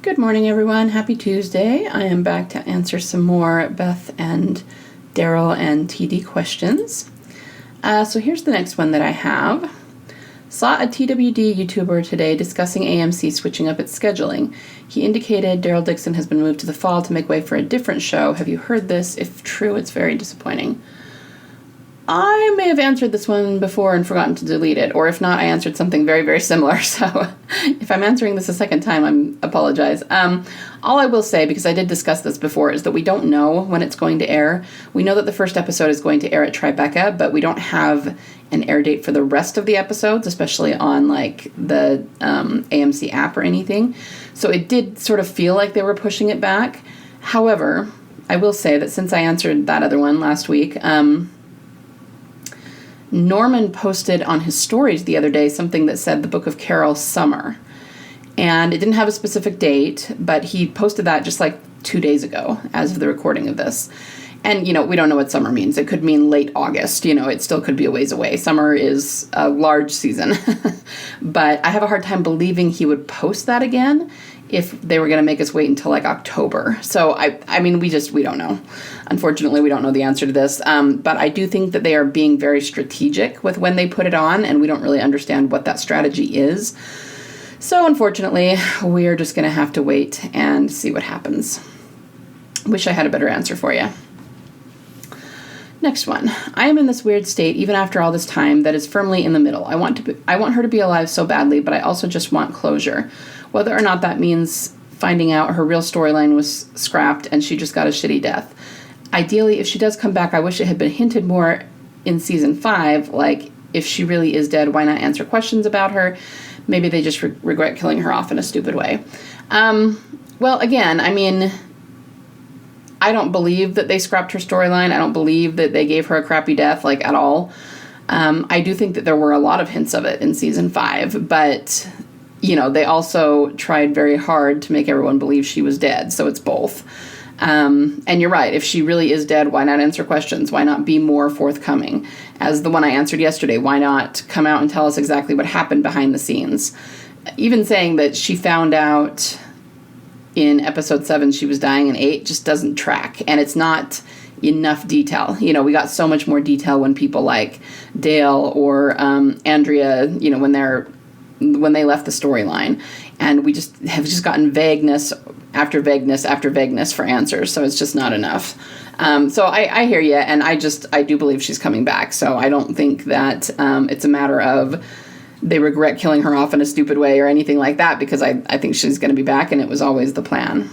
Good morning, everyone. Happy Tuesday. I am back to answer some more Beth and Daryl and TD questions. So here's the next one that I have. Saw a TWD YouTuber today discussing AMC switching up its scheduling. He indicated Daryl Dixon has been moved to the fall to make way for a different show. Have you heard this? If true, it's very disappointing. I may have answered this one before and forgotten to delete it, or if not, I answered something very, very similar, so if I'm answering this a second time, I apologize. All I will say, because I did discuss this before, is that we don't know when it's going to air. We know that the first episode is going to air at Tribeca, but we don't have an air date for the rest of the episodes, especially on, like, the AMC app or anything. So it did sort of feel like they were pushing it back. However, I will say that since I answered that other one last week, Norman posted on his stories the other day something that said the Book of Carol Summer. And it didn't have a specific date, but he posted that just like 2 days ago as of the recording of this. And, we don't know what summer means. It could mean late August. It still could be a ways away. Summer is a large season. But I have a hard time believing he would post that again if they were going to make us wait until like October. So, we don't know. Unfortunately, we don't know the answer to this. But I do think that they are being very strategic with when they put it on, and we don't really understand what that strategy is. So, unfortunately, we are just going to have to wait and see what happens. Wish I had a better answer for you. Next one. I am in this weird state, even after all this time, that is firmly in the middle. I want her to be alive so badly, but I also just want closure. Whether or not that means finding out her real storyline was scrapped and she just got a shitty death. Ideally, if she does come back, I wish it had been hinted more in season 5, like, if she really is dead, why not answer questions about her? Maybe they just regret killing her off in a stupid way. Well, again, I don't believe that they scrapped her storyline. I don't believe that they gave her a crappy death, like, at all. I do think that there were a lot of hints of it in season 5, but, they also tried very hard to make everyone believe she was dead, so it's both. And you're right, if she really is dead, why not answer questions? Why not be more forthcoming? As the one I answered yesterday, why not come out and tell us exactly what happened behind the scenes? Even saying that she found out in episode 7 she was dying in 8 just doesn't track, and it's not enough detail. We got so much more detail when people like Dale or Andrea, when they left the storyline, and we just have gotten vagueness after vagueness after vagueness for answers, so it's just not enough. So I hear you, and I do believe she's coming back, so I don't think that it's a matter of they regret killing her off in a stupid way or anything like that, because I think she's going to be back, and it was always the plan.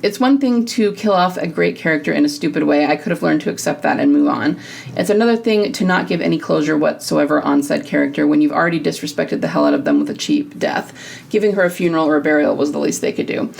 It's one thing to kill off a great character in a stupid way. I could have learned to accept that and move on. It's another thing to not give any closure whatsoever on said character when you've already disrespected the hell out of them with a cheap death. Giving her a funeral or a burial was the least they could do.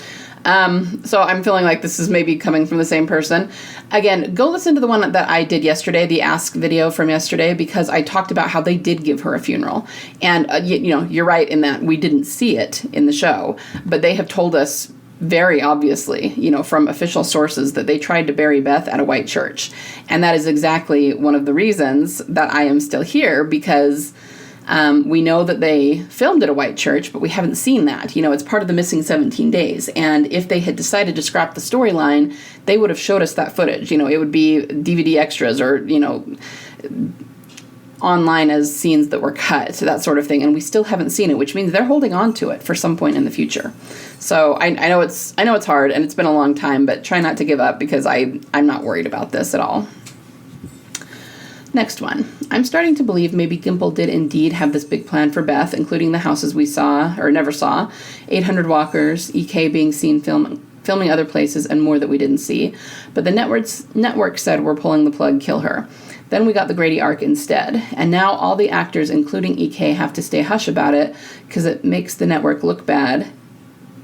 So I'm feeling like this is maybe coming from the same person. Again, go listen to the one that I did yesterday, the Ask video from yesterday, because I talked about how they did give her a funeral. And, you're right in that we didn't see it in the show, but they have told us very obviously, from official sources, that they tried to bury Beth at a white church. And that is exactly one of the reasons that I am still here, because we know that they filmed at a white church, but we haven't seen that. It's part of the missing 17 days. And if they had decided to scrap the storyline, they would have showed us that footage. It would be DVD extras or, online as scenes that were cut, that sort of thing. And we still haven't seen it, which means they're holding on to it for some point in the future. So I know it's hard, and it's been a long time, but try not to give up, because I'm not worried about this at all. Next one. I'm starting to believe maybe Gimple did indeed have this big plan for Beth, including the houses we saw, or never saw, 800 walkers, EK being seen filming other places, and more that we didn't see. But the network said we're pulling the plug, kill her. Then we got the Grady arc instead. And now all the actors, including EK, have to stay hush about it, because it makes the network look bad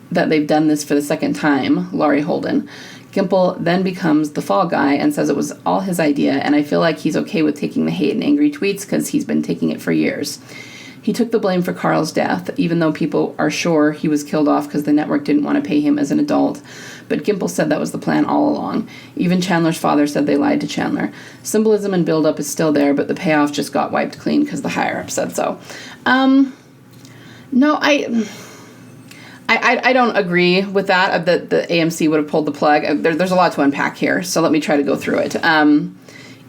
that they've done this for the second time, Laurie Holden. Gimple then becomes the fall guy and says it was all his idea, and I feel like he's okay with taking the hate and angry tweets because he's been taking it for years. He took the blame for Carl's death, even though people are sure he was killed off because the network didn't want to pay him as an adult. But Gimple said that was the plan all along. Even Chandler's father said they lied to Chandler. Symbolism and build-up is still there, but the payoff just got wiped clean because the higher-up said so. No, I don't agree with that the AMC would have pulled the plug. There's a lot to unpack here, so let me try to go through it.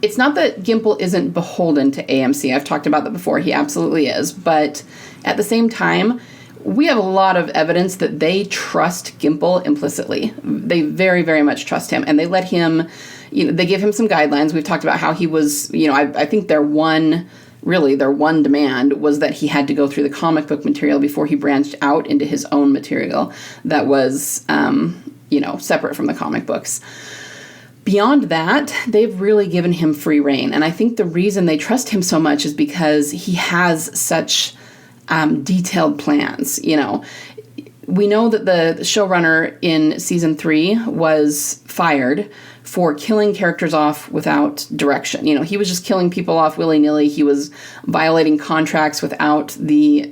It's not that Gimple isn't beholden to AMC. I've talked about that before. He absolutely is. But at the same time, we have a lot of evidence that they trust Gimple implicitly. They very, very much trust him. And they let him, they give him some guidelines. We've talked about how he was, I think their one demand was that he had to go through the comic book material before he branched out into his own material that was, separate from the comic books. Beyond that, they've really given him free rein. And I think the reason they trust him so much is because he has such detailed plans. We know that the showrunner in season 3 was fired for killing characters off without direction. He was just killing people off willy-nilly. He was violating contracts without the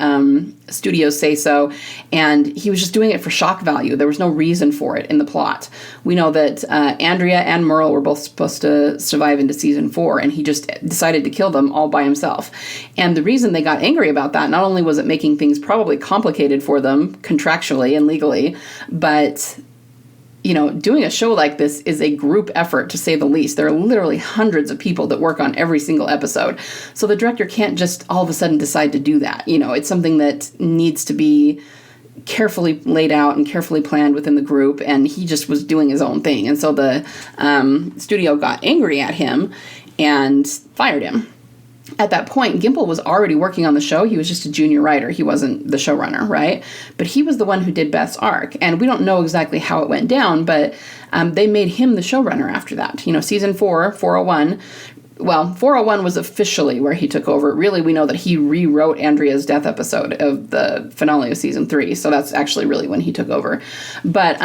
studio say-so, and he was just doing it for shock value. There was no reason for it in the plot. We know that Andrea and Merle were both supposed to survive into season 4, and he just decided to kill them all by himself. And the reason they got angry about that, not only was it making things probably complicated for them contractually and legally, but doing a show like this is a group effort, to say the least. There are literally hundreds of people that work on every single episode. So the director can't just all of a sudden decide to do that. It's something that needs to be carefully laid out and carefully planned within the group, and he just was doing his own thing. And so the studio got angry at him and fired him. At that point, Gimple was already working on the show. He was just a junior writer. He wasn't the showrunner, right? But he was the one who did Beth's arc. And we don't know exactly how it went down, but they made him the showrunner after that. Season 4, 401. Well, 401 was officially where he took over. Really, we know that he rewrote Andrea's death episode of the finale of season 3. So that's actually really when he took over. But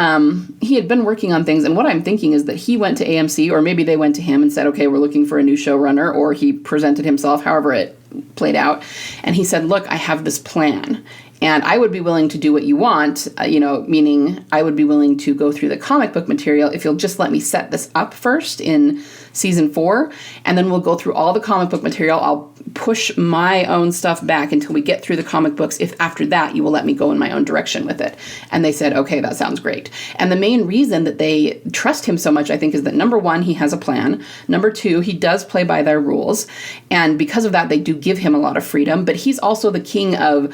he had been working on things. And what I'm thinking is that he went to AMC, or maybe they went to him and said, okay, we're looking for a new showrunner, or he presented himself, however it played out. And he said, look, I have this plan. And I would be willing to do what you want, meaning I would be willing to go through the comic book material if you'll just let me set this up first in season 4, and then we'll go through all the comic book material. I'll push my own stuff back until we get through the comic books, if after that you will let me go in my own direction with it. And they said, okay, that sounds great. And the main reason that they trust him so much, I think, is that number 1, he has a plan. Number 2, he does play by their rules. And because of that, they do give him a lot of freedom, but he's also the king of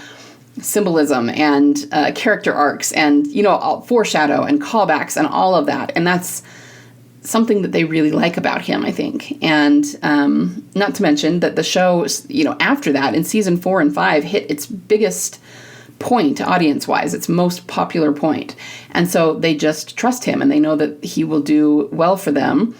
symbolism and character arcs and, foreshadow and callbacks and all of that. And that's something that they really like about him, I think. And not to mention that the show, after that, in season 4 and 5, hit its biggest point audience-wise, its most popular point. And so they just trust him, and they know that he will do well for them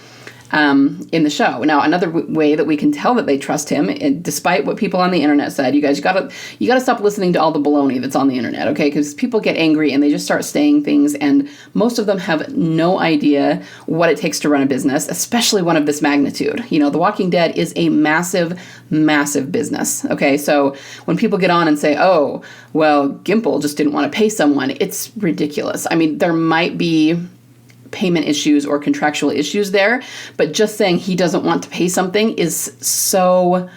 in the show. Now, another way that we can tell that they trust him, despite what people on the internet said, you guys, you gotta stop listening to all the baloney that's on the internet, okay? Because people get angry and they just start saying things, and most of them have no idea what it takes to run a business, especially one of this magnitude. The Walking Dead is a massive, massive business, okay? So when people get on and say, oh, well, Gimple just didn't want to pay someone, it's ridiculous. I mean, there might be payment issues or contractual issues there, but just saying he doesn't want to pay something is so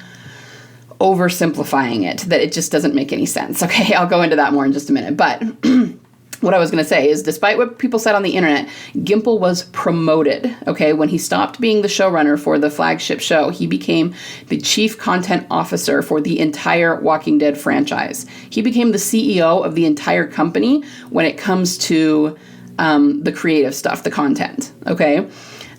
oversimplifying it that it just doesn't make any sense. Okay, I'll go into that more in just a minute. But what I was going to say is, despite what people said on the internet, Gimple was promoted. Okay, when he stopped being the showrunner for the flagship show, he became the chief content officer for the entire Walking Dead franchise. He became the CEO of the entire company when it comes to the creative stuff, the content, okay?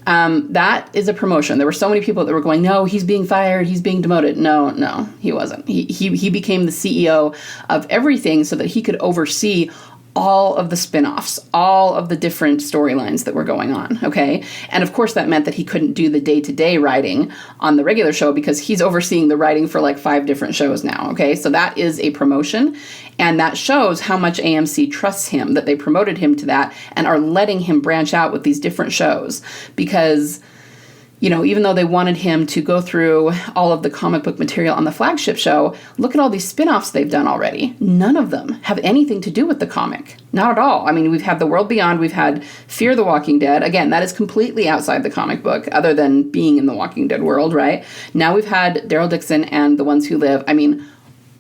That is a promotion. There were so many people that were going, no, he's being fired, he's being demoted. No, he wasn't. He became the CEO of everything so that he could oversee all of the spin-offs, all of the different storylines that were going on, okay? And of course that meant that he couldn't do the day-to-day writing on the regular show because he's overseeing the writing for like 5 different shows now, okay? So that is a promotion, and that shows how much AMC trusts him, that they promoted him to that and are letting him branch out with these different shows because, even though they wanted him to go through all of the comic book material on the flagship show, look at all these spin-offs they've done already. None of them have anything to do with the comic. Not at all. I mean, we've had The World Beyond, we've had Fear the Walking Dead. Again, that is completely outside the comic book, other than being in the Walking Dead world, right? Now we've had Daryl Dixon and The Ones Who Live. I mean,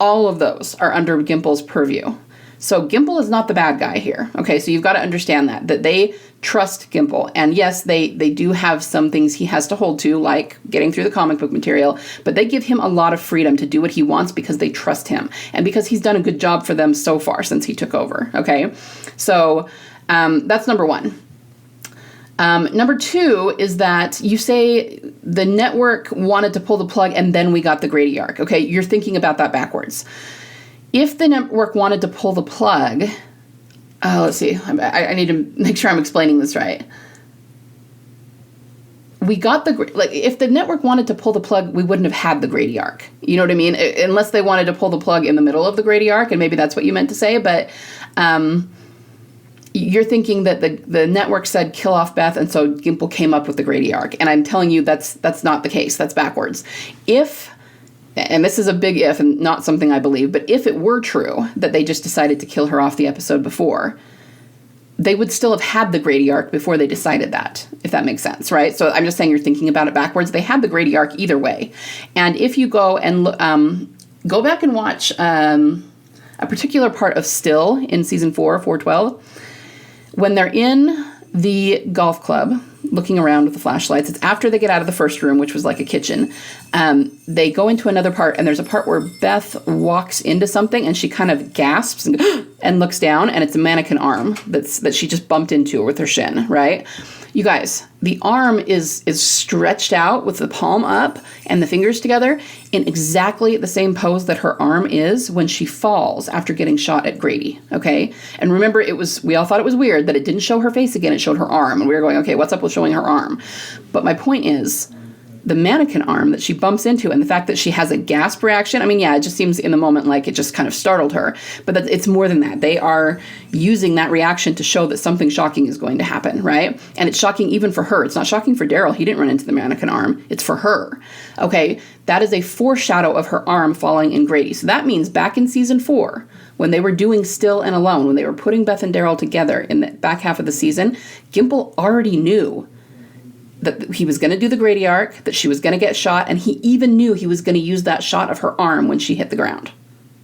all of those are under Gimple's purview. So Gimple is not the bad guy here. Okay, so you've got to understand that they trust Gimple. And yes, they do have some things he has to hold to, like getting through the comic book material, but they give him a lot of freedom to do what he wants because they trust him and because he's done a good job for them so far since he took over. Okay, so that's number one. Number two is that you say the network wanted to pull the plug and then we got the Grady arc. Okay, you're thinking about that backwards. If the network wanted to pull the plug, let's see, I need to make sure I'm explaining this right. We got if the network wanted to pull the plug, we wouldn't have had the Grady arc. You know what I mean? Unless they wanted to pull the plug in the middle of the Grady arc, and maybe that's what you meant to say, but you're thinking that the network said kill off Beth, and so Gimple came up with the Grady arc. And I'm telling you that's not the case. That's backwards. And this is a big if and not something I believe, but if it were true that they just decided to kill her off the episode before, they would still have had the Grady arc before they decided that, if that makes sense, right? So I'm just saying you're thinking about it backwards. They had the Grady arc either way. And if you go and go back and watch a particular part of Still in season 412, when they're in the golf club looking around with the flashlights, it's after they get out of the first room, which was like a kitchen. They go into another part, and there's a part where Beth walks into something and she kind of gasps and looks down, and it's a mannequin arm that she just bumped into with her shin, right? You guys, the arm is stretched out with the palm up and the fingers together in exactly the same pose that her arm is when she falls after getting shot at Grady, okay? And remember, we all thought it was weird that it didn't show her face again, it showed her arm. And we were going, okay, what's up with showing her arm? But my point is, the mannequin arm that she bumps into and the fact that she has a gasp reaction, I mean, yeah, it just seems in the moment like it just kind of startled her. But it's more than that. They are using that reaction to show that something shocking is going to happen, right? And it's shocking even for her. It's not shocking for Daryl. He didn't run into the mannequin arm. It's for her. Okay, that is a foreshadow of her arm falling in Grady. So that means back in season 4, when they were doing Still and Alone, when they were putting Beth and Daryl together in the back half of the season, Gimple already knew that he was going to do the Grady arc, that she was going to get shot, and he even knew he was going to use that shot of her arm when she hit the ground.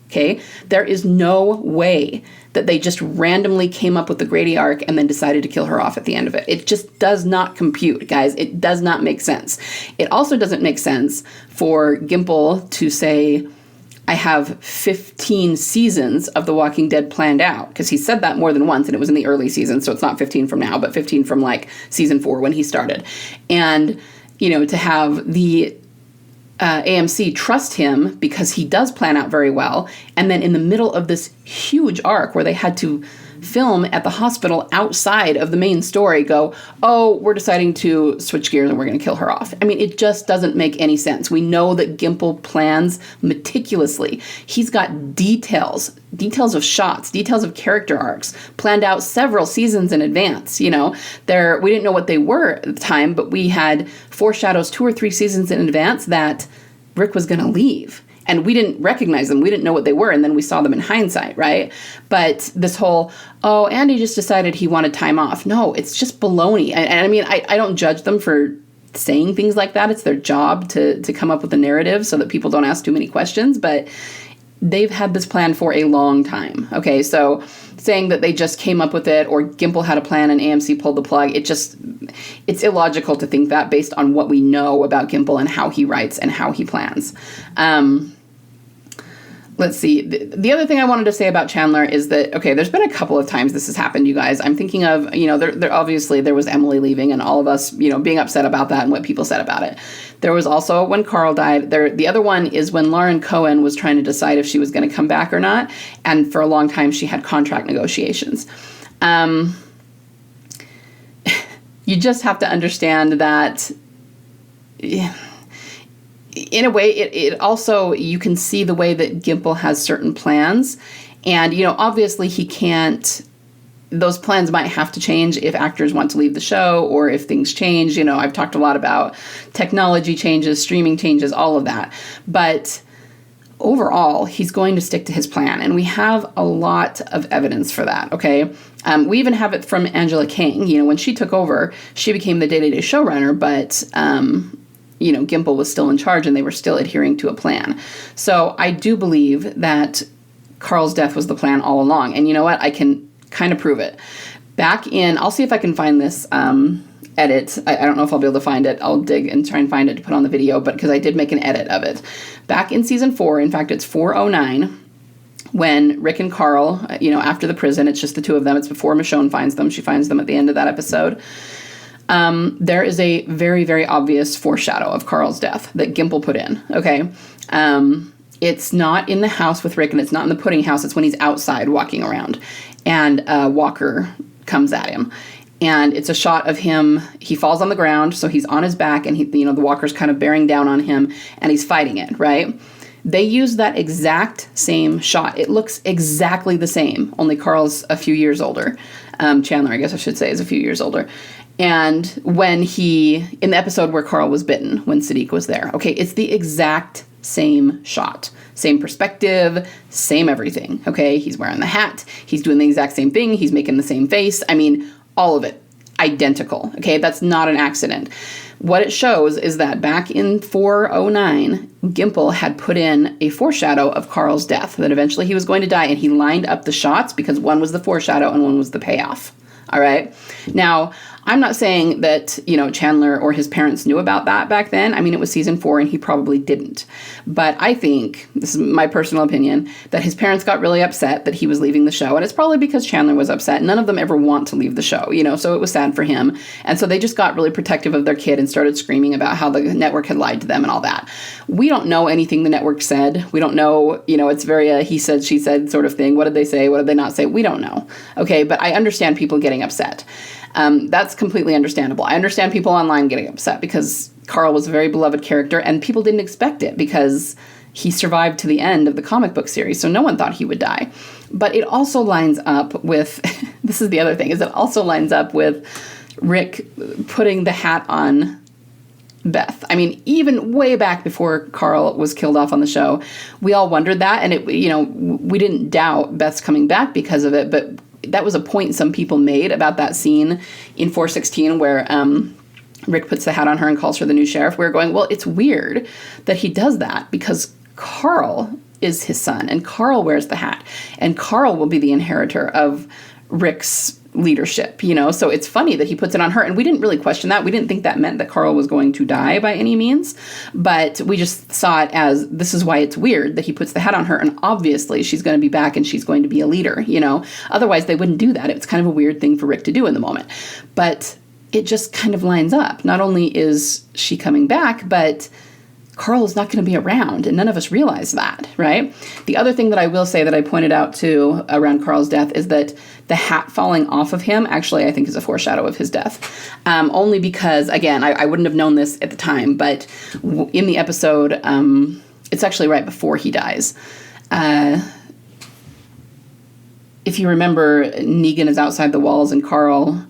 Okay? There is no way that they just randomly came up with the Grady arc and then decided to kill her off at the end of it. It just does not compute, guys. It does not make sense. It also doesn't make sense for Gimple to say, I have 15 seasons of The Walking Dead planned out, because he said that more than once, and it was in the early season, so it's not 15 from now, but 15 from like season 4 when he started. And, to have the AMC trust him because he does plan out very well, and then in the middle of this huge arc where they had to film at the hospital outside of the main story go, oh, we're deciding to switch gears and we're going to kill her off. I mean, it just doesn't make any sense. We know that Gimple plans meticulously. He's got details of shots, details of character arcs planned out several seasons in advance. We didn't know what they were at the time, but we had foreshadows 2 or 3 seasons in advance that Rick was going to leave. And we didn't recognize them. We didn't know what they were. And then we saw them in hindsight, right? But this whole, oh, Andy just decided he wanted time off. No, it's just baloney. And I mean, I don't judge them for saying things like that. It's their job to come up with a narrative so that people don't ask too many questions. But they've had this plan for a long time. Okay, so saying that they just came up with it or Gimple had a plan and AMC pulled the plug, it's illogical to think that based on what we know about Gimple and how he writes and how he plans. Let's see. The other thing I wanted to say about Chandler is that, okay, there's been a couple of times this has happened, you guys. I'm thinking of, there obviously there was Emily leaving and all of us, being upset about that and what people said about it. There was also when Carl died. The other one is when Lauren Cohen was trying to decide if she was going to come back or not. And for a long time, she had contract negotiations. You just have to understand that in a way, it also, you can see the way that Gimple has certain plans. And, obviously he can't, those plans might have to change if actors want to leave the show or if things change. I've talked a lot about technology changes, streaming changes, all of that. But overall, he's going to stick to his plan. And we have a lot of evidence for that, okay? We even have it from Angela King. When she took over, she became the day-to-day showrunner, but Gimple was still in charge and they were still adhering to a plan. So I do believe that Carl's death was the plan all along. And you know what? I can kind of prove it. I'll see if I can find this edit. I don't know if I'll be able to find it. I'll dig and try and find it to put on the video, but because I did make an edit of it. Back in season 4, in fact, it's 409, when Rick and Carl, after the prison, it's just the two of them. It's before Michonne finds them. She finds them at the end of that episode. There is a very, very obvious foreshadow of Carl's death that Gimple put in, okay? It's not in the house with Rick, and it's not in the pudding house. It's when he's outside walking around, and Walker comes at him. And it's a shot of him. He falls on the ground, so he's on his back, and the Walker's kind of bearing down on him, and he's fighting it, right? They use that exact same shot. It looks exactly the same, only Carl's a few years older. Chandler, I guess I should say, is a few years older. And when in the episode where Carl was bitten, when Sadiq was there, okay, it's the exact same shot. Same perspective, same everything, okay? He's wearing the hat. He's doing the exact same thing. He's making the same face. I mean, all of it. Identical, okay? That's not an accident. What it shows is that back in 409, Gimple had put in a foreshadow of Carl's death, that eventually he was going to die, and he lined up the shots because one was the foreshadow and one was the payoff. All right? Now, I'm not saying that, Chandler or his parents knew about that back then. I mean, it was season 4 and he probably didn't. But I think, this is my personal opinion, that his parents got really upset that he was leaving the show. And it's probably because Chandler was upset. None of them ever want to leave the show, so it was sad for him. And so they just got really protective of their kid and started screaming about how the network had lied to them and all that. We don't know anything the network said. We don't know, it's very he said, she said sort of thing. What did they say? What did they not say? We don't know. Okay, but I understand people getting upset. That's completely understandable. I understand people online getting upset because Carl was a very beloved character and people didn't expect it because he survived to the end of the comic book series, so no one thought he would die. But it also lines up with, this is the other thing, is it also lines up with Rick putting the hat on Beth. I mean, even way back before Carl was killed off on the show, we all wondered that, and we didn't doubt Beth's coming back because of it, but that was a point some people made about that scene in 416 where Rick puts the hat on her and calls her the new sheriff. We were going, well, it's weird that he does that because Carl is his son and Carl wears the hat and Carl will be the inheritor of Rick's leadership, so it's funny that he puts it on her, and we didn't really question that. We didn't think that meant that Carl was going to die by any means, but we just saw it as, this is why it's weird that he puts the hat on her, and obviously she's going to be back and she's going to be a leader, otherwise they wouldn't do that. It's kind of a weird thing for Rick to do in the moment, but it just kind of lines up. Not only is she coming back, but Carl is not going to be around, and none of us realize that, right? The other thing that I will say that I pointed out too around Carl's death is that the hat falling off of him actually I think is a foreshadow of his death. Only because, again, I wouldn't have known this at the time, but in the episode, it's actually right before he dies. If you remember, Negan is outside the walls and Carl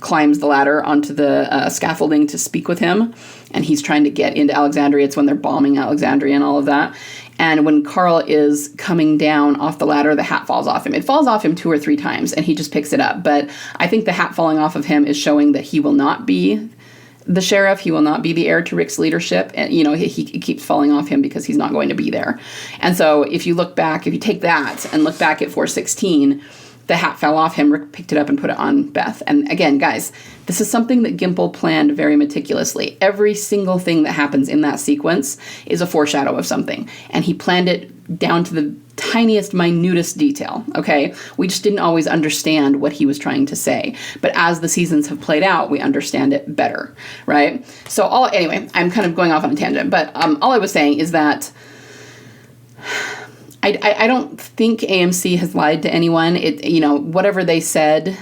climbs the ladder onto the scaffolding to speak with him, and he's trying to get into Alexandria. It's when they're bombing Alexandria and all of that. And when Carl is coming down off the ladder, the hat falls off him. It falls off him 2 or 3 times, and he just picks it up. But I think the hat falling off of him is showing that he will not be the sheriff. He will not be the heir to Rick's leadership. And, he keeps falling off him because he's not going to be there. And so if you take that and look back at 416, the hat fell off him. Rick picked it up and put it on Beth. And again, guys, this is something that Gimple planned very meticulously. Every single thing that happens in that sequence is a foreshadow of something. And he planned it down to the tiniest, minutest detail, okay? We just didn't always understand what he was trying to say. But as the seasons have played out, we understand it better, right? So anyway, I'm kind of going off on a tangent. But all I was saying is that I don't think AMC has lied to anyone. Whatever they said,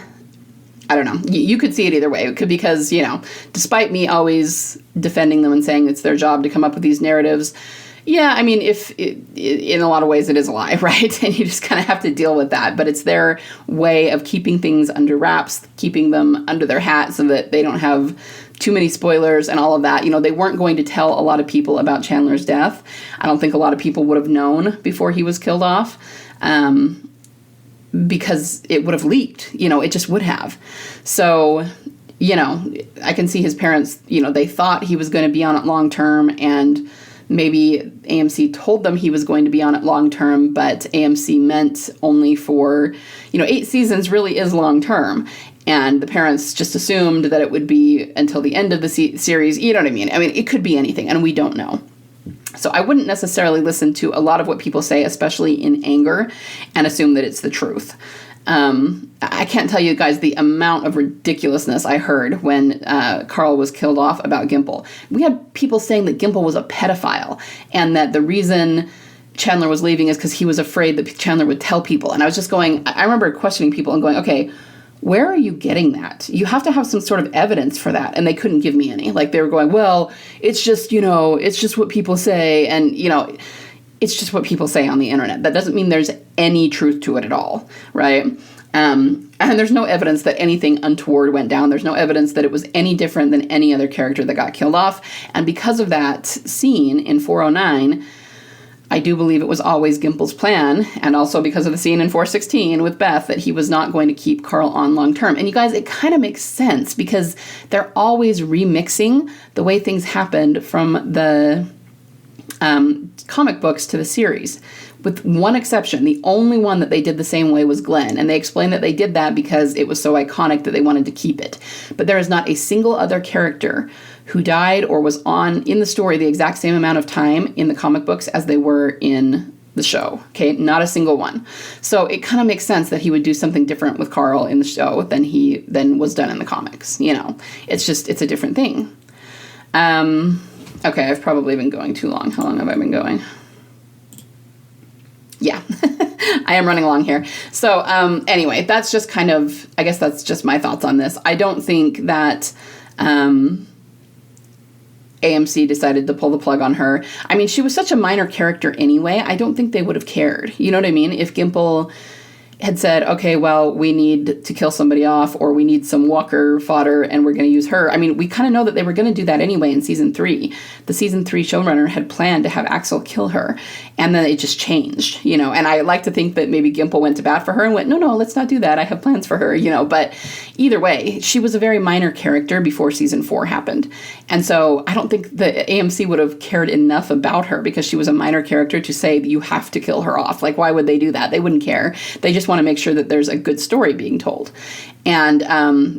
I don't know. You could see it either way. It could because, despite me always defending them and saying it's their job to come up with these narratives, yeah, I mean, in a lot of ways it is a lie, right? And you just kind of have to deal with that. But it's their way of keeping things under wraps, keeping them under their hat so that they don't have too many spoilers and all of that. They weren't going to tell a lot of people about Chandler's death. I don't think a lot of people would have known before he was killed off because it would have leaked. It just would have. So, I can see his parents, they thought he was going to be on it long term, and maybe AMC told them he was going to be on it long term, but AMC meant only for, 8 seasons really is long term. And the parents just assumed that it would be until the end of the series. You know what I mean? I mean, it could be anything, and we don't know. So I wouldn't necessarily listen to a lot of what people say, especially in anger, and assume that it's the truth. I can't tell you guys the amount of ridiculousness I heard when Carl was killed off about Gimple. We had people saying that Gimple was a pedophile, and that the reason Chandler was leaving is because he was afraid that Chandler would tell people. And I was just going, I remember questioning people and going, okay, where are you getting that? You have to have some sort of evidence for that. And they couldn't give me any. Like, they were going, well, it's just, it's just what people say. And, it's just what people say on the internet. That doesn't mean there's any truth to it at all, right? And there's no evidence that anything untoward went down. There's no evidence that it was any different than any other character that got killed off. And because of that scene in 409, I do believe it was always Gimple's plan, and also because of the scene in 416 with Beth, that he was not going to keep Carl on long term. And you guys, it kind of makes sense because they're always remixing the way things happened from the comic books to the series. With one exception, the only one that they did the same way was Glenn, and they explained that they did that because it was so iconic that they wanted to keep it. But there is not a single other character who died or was on in the story the exact same amount of time in the comic books as they were in the show. Okay, not a single one. So it kind of makes sense that he would do something different with Carl in the show than was done in the comics. It's a different thing. Okay, I've probably been going too long. How long have I been going? Yeah, I am running along here. So anyway, that's just I guess that's just my thoughts on this. I don't think that AMC decided to pull the plug on her. I mean, she was such a minor character anyway. I don't think they would have cared. You know what I mean? If Gimple had said, okay, well, we need to kill somebody off, or we need some walker fodder, and we're going to use her. I mean, we kind of know that they were going to do that anyway in season 3. The season 3 showrunner had planned to have Axel kill her, and then it just changed, And I like to think that maybe Gimple went to bat for her and went, no, let's not do that. I have plans for her, But either way, she was a very minor character before season 4 happened. And so I don't think the AMC would have cared enough about her because she was a minor character to say you have to kill her off. Like, why would they do that? They wouldn't care. They just want to make sure that there's a good story being told. And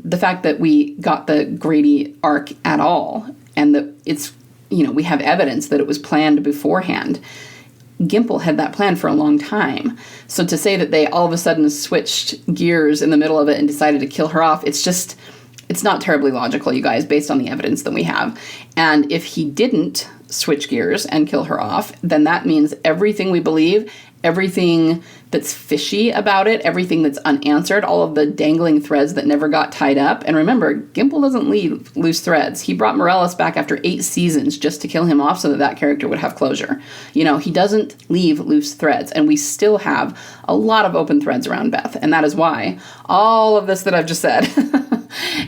the fact that we got the Grady arc at all, and that it's, we have evidence that it was planned beforehand. Gimple had that plan for a long time. So to say that they all of a sudden switched gears in the middle of it and decided to kill her off, it's not terribly logical, you guys, based on the evidence that we have. And if he didn't switch gears and kill her off, then that means everything we believe, everything that's fishy about it, everything that's unanswered, all of the dangling threads that never got tied up. And remember, Gimple doesn't leave loose threads. He brought Morales back after 8 seasons just to kill him off so that character would have closure. He doesn't leave loose threads. And we still have a lot of open threads around Beth. And that is why all of this that I've just said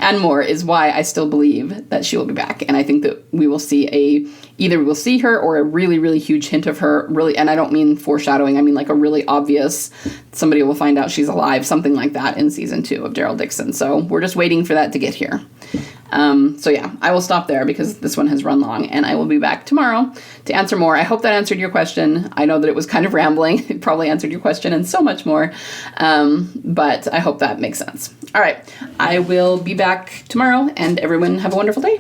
and more is why I still believe that she will be back. And I think that we will see either we will see her or a really, really huge hint of her, really, and I don't mean foreshadowing, I mean like a really obvious, somebody will find out she's alive, something like that in season 2 of Daryl Dixon. So we're just waiting for that to get here. So yeah, I will stop there because this one has run long, and I will be back tomorrow to answer more. I hope that answered your question. I know that it was kind of rambling. It probably answered your question and so much more. But I hope that makes sense. All right, I will be back tomorrow, and everyone have a wonderful day.